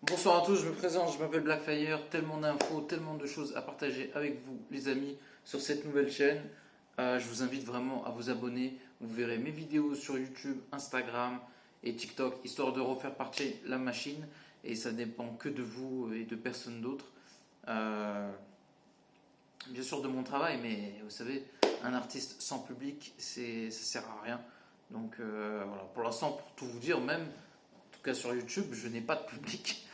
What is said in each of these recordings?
Bonsoir à tous, je me présente, je m'appelle Blackfire, tellement d'infos, tellement de choses à partager avec vous les amis sur cette nouvelle chaîne. Je vous invite vraiment à vous abonner, vous verrez mes vidéos sur YouTube, Instagram et TikTok, histoire de refaire partir la machine et ça dépend que de vous et de personne d'autre. Euh, Bien sûr de mon travail, mais vous savez, un artiste sans public, ça sert à rien. Donc voilà, pour l'instant, pour tout vous dire, même en tout cas sur YouTube, je n'ai pas de public.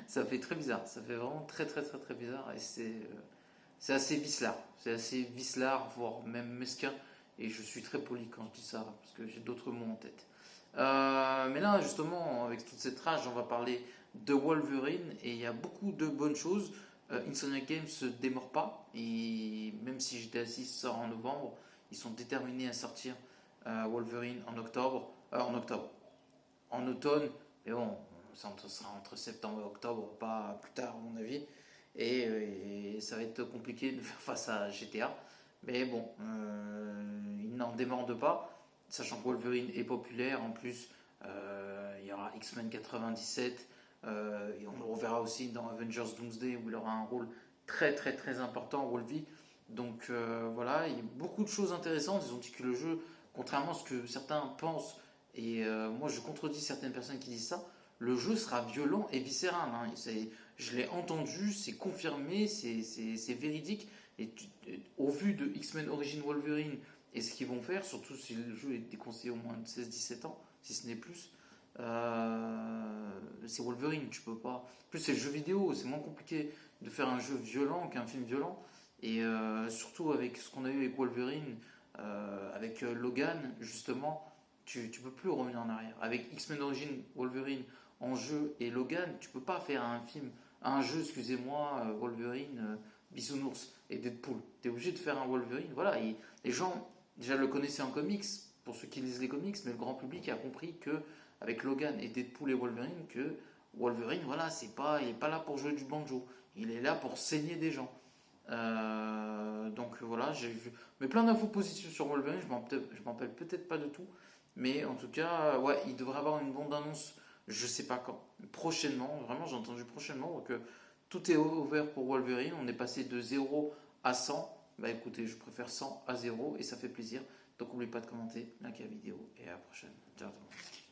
Ça fait très bizarre, ça fait vraiment très bizarre et c'est assez vicelard. C'est assez vicelard, voire même mesquin. Et je suis très poli quand je dis ça parce que j'ai d'autres mots en tête. Mais là, justement, avec toute cette rage, on va parler de Wolverine et il y a beaucoup de bonnes choses. Insomniac Games se démord pas et même si GTA 6 sort en novembre, ils sont déterminés à sortir Wolverine en automne, mais bon, ça sera entre septembre et octobre, pas plus tard à mon avis. Et ça va être compliqué de faire face à GTA. Mais bon, ils n'en démordent pas, sachant que Wolverine est populaire. En plus, il y aura X-Men 97. Et on le reverra aussi dans Avengers Doomsday où il aura un rôle très important, Wolvie. Donc voilà, il y a beaucoup de choses intéressantes. Ils ont dit que le jeu, contrairement à ce que certains pensent, et moi je contredis certaines personnes qui disent ça, le jeu sera violent et viscéral. Hein. Je l'ai entendu, c'est confirmé, c'est véridique. Et au vu de X-Men Origin Wolverine et ce qu'ils vont faire, surtout si le jeu est déconseillé au moins de 16-17 ans, si ce n'est plus, c'est Wolverine, tu peux pas. En plus, c'est le jeu vidéo, c'est moins compliqué de faire un jeu violent qu'un film violent. Et surtout avec ce qu'on a eu avec Wolverine, avec Logan, justement, tu peux plus revenir en arrière. Avec X-Men Origin Wolverine en jeu et Logan, tu peux pas faire un jeu, excusez-moi, Wolverine, Bisounours et Deadpool. Tu es obligé de faire un Wolverine. Voilà, et les gens déjà le connaissaient en comics, pour ceux qui lisent les comics, mais le grand public a compris que avec Logan et Deadpool et Wolverine, que Wolverine, voilà, il est pas là pour jouer du banjo, il est là pour saigner des gens. Donc voilà, j'ai vu mais plein d'infos positives sur Wolverine, je m'en rappelle peut-être pas de tout, mais en tout cas, ouais, il devrait avoir une bande-annonce, je sais pas quand, prochainement, vraiment j'ai entendu prochainement, donc tout est ouvert pour Wolverine, on est passé de 0 à 100, bah écoutez, je préfère 100 à 0 et ça fait plaisir, donc n'oubliez pas de commenter, liker la vidéo et à la prochaine, ciao tout le monde.